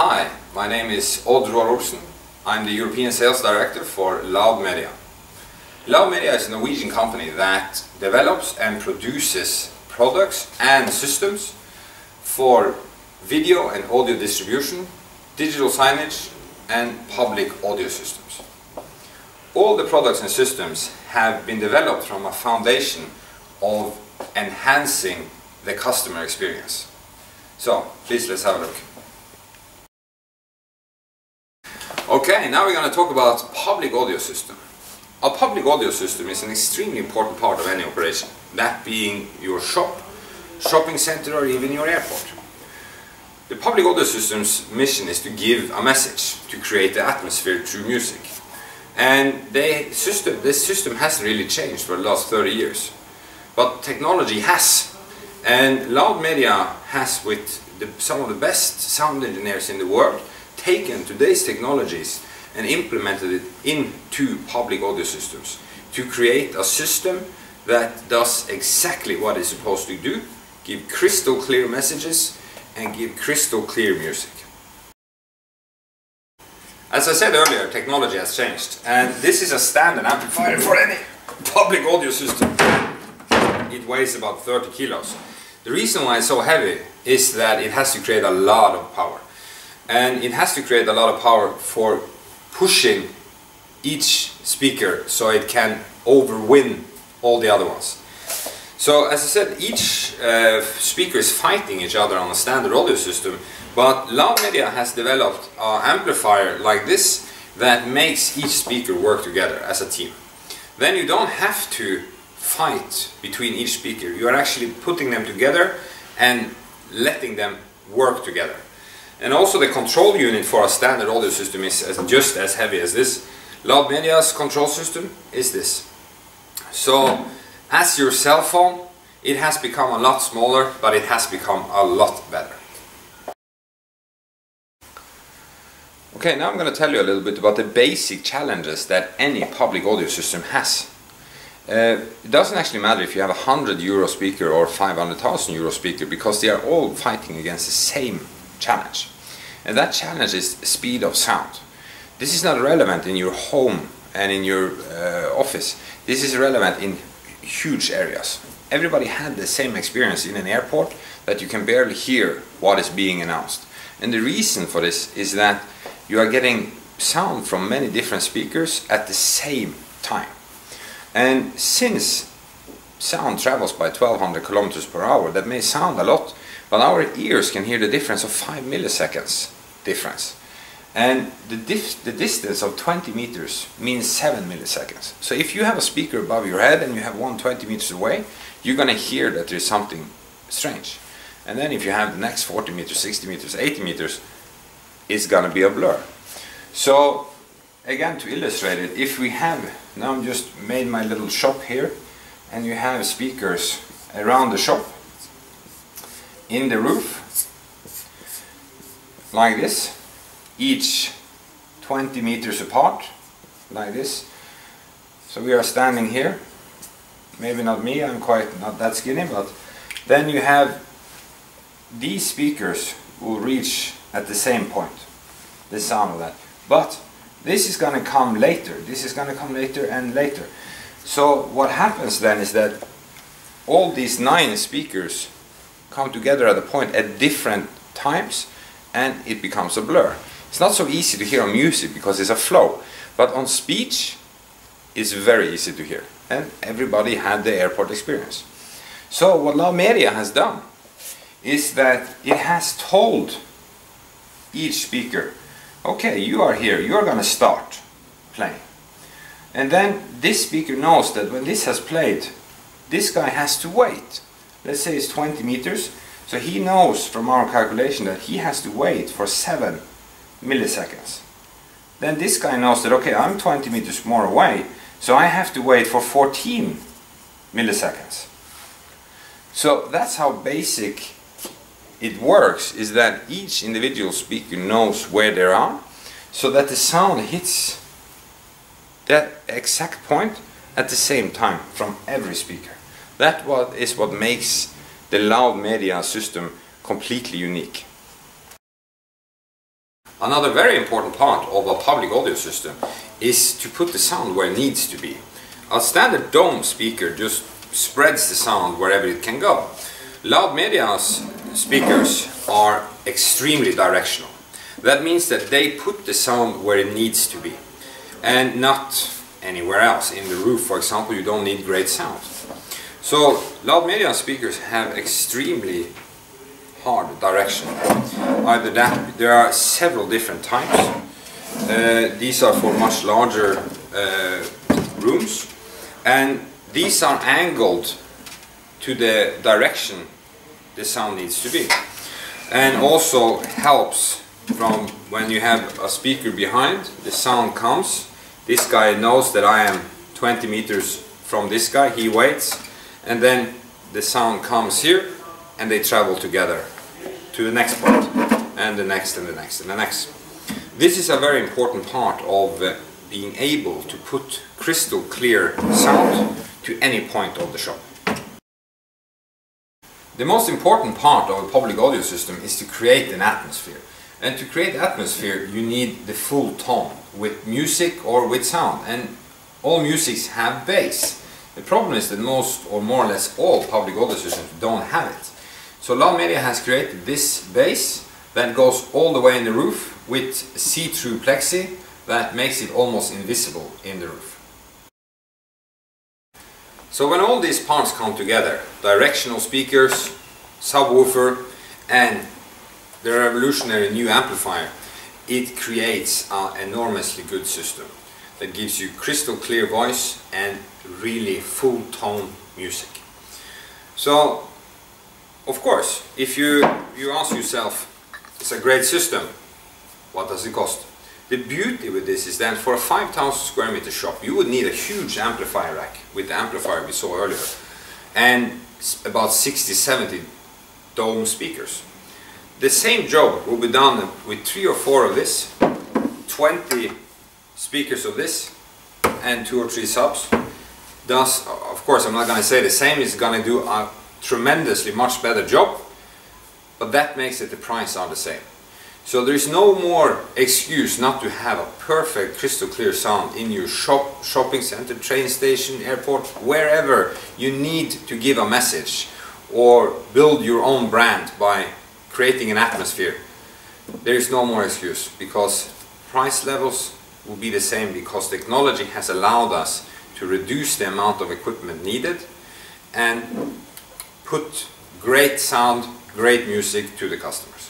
Hi, my name is Odd Olsen. I'm the European Sales Director for Laud Media. Laud Media is a Norwegian company that develops and produces products and systems for video and audio distribution, digital signage and public audio systems. All the products and systems have been developed from a foundation of enhancing the customer experience. So, please let's have a look. Okay, now we're going to talk about public audio system. A public audio system is an extremely important part of any operation, that being your shop, shopping center or even your airport. The public audio system's mission is to give a message, to create the atmosphere through music. And this system hasn't really changed for the last 30 years. But technology has. And Laud Media has, with some of the best sound engineers in the world, taken today's technologies and implemented it into public audio systems to create a system that does exactly what it's supposed to do, give crystal clear messages and give crystal clear music. As I said earlier, technology has changed, and this is a standard amplifier for any public audio system. It weighs about 30 kilos. The reason why it's so heavy is that it has to create a lot of power. And it has to create a lot of power for pushing each speaker so it can overwin all the other ones. So as I said, each speaker is fighting each other on a standard audio system, but Laud Media has developed an amplifier like this that makes each speaker work together as a team. Then you don't have to fight between each speaker. You are actually putting them together and letting them work together. And also the control unit for a standard audio system is just as heavy as this. Laud Media's control system is this. So as your cell phone, it has become a lot smaller, but it has become a lot better. Okay, now I'm going to tell you a little bit about the basic challenges that any public audio system has. It doesn't actually matter if you have a €100 speaker or €500,000 speaker, because they are all fighting against the same challenge. And that challenge is speed of sound. This is not relevant in your home and in your office. This is relevant in huge areas. Everybody had the same experience in an airport, that you can barely hear what is being announced. And the reason for this is that you are getting sound from many different speakers at the same time. And since sound travels by 1200 kilometers per hour, that may sound a lot, but our ears can hear the difference of 5 milliseconds difference. And the distance of 20 meters means 7 milliseconds. So if you have a speaker above your head and you have one 20 meters away, you're going to hear that there's something strange. And then if you have the next 40 meters, 60 meters, 80 meters, it's going to be a blur. So again, to illustrate it, if we have, now I'm just made my little shop here, and you have speakers around the shop, in the roof, like this, each 20 meters apart, like this. So we are standing here, maybe not me, I'm quite not that skinny, but then you have these speakers will reach at the same point, the sound of that. But this is going to come later, this is going to come later and later. So what happens then is that all these 9 speakers come together at a point at different times, and it becomes a blur. It's not so easy to hear on music because it's a flow, but on speech it's very easy to hear, and everybody had the airport experience. So what Laud Media has done is that it has told each speaker, okay, you are here, you are going to start playing. And then this speaker knows that when this has played, this guy has to wait. Let's say it's 20 meters, so he knows from our calculation that he has to wait for 7 milliseconds. Then this guy knows that, okay, I'm 20 meters more away, so I have to wait for 14 milliseconds. So that's how basic it works, is that each individual speaker knows where they are, so that the sound hits that exact point at the same time from every speaker. That is what makes the Laud Media system completely unique. Another very important part of a public audio system is to put the sound where it needs to be. A standard dome speaker just spreads the sound wherever it can go. Laud Media's speakers are extremely directional. That means that they put the sound where it needs to be and not anywhere else. In the roof, for example, you don't need great sound. So Laud Media speakers have extremely hard direction. Either that, there are several different types. These are for much larger rooms, and these are angled to the direction the sound needs to be, and also helps from when you have a speaker behind, the sound comes, this guy knows that I am 20 meters from this guy, he waits, and then the sound comes here and they travel together to the next point, and the next and the next and the next. This is a very important part of being able to put crystal clear sound to any point of the shop. The most important part of a public audio system is to create an atmosphere. And to create atmosphere you need the full tone with music or with sound, and all musics have bass. The problem is that most or more or less all public audio systems don't have it. So Laud Media has created this bass that goes all the way in the roof with see-through plexi that makes it almost invisible in the roof. So when all these parts come together, directional speakers, subwoofer and the revolutionary new amplifier, it creates an enormously good system that gives you crystal clear voice and really full tone music. So of course, if you ask yourself, it's a great system, what does it cost? The beauty with this is that for a 5,000 square meter shop you would need a huge amplifier rack with the amplifier we saw earlier, and about 60-70 dome speakers. The same job will be done with 3 or 4 of this, 20 speakers of this, and 2 or 3 subs. Thus, of course, I'm not going to say the same is going to do a tremendously much better job, but that makes it the price are the same. So there is no more excuse not to have a perfect crystal clear sound in your shop, shopping center, train station, airport, wherever you need to give a message or build your own brand by creating an atmosphere. There is no more excuse, because price levels will be the same, because technology has allowed us to reduce the amount of equipment needed and put great sound, great music to the customers.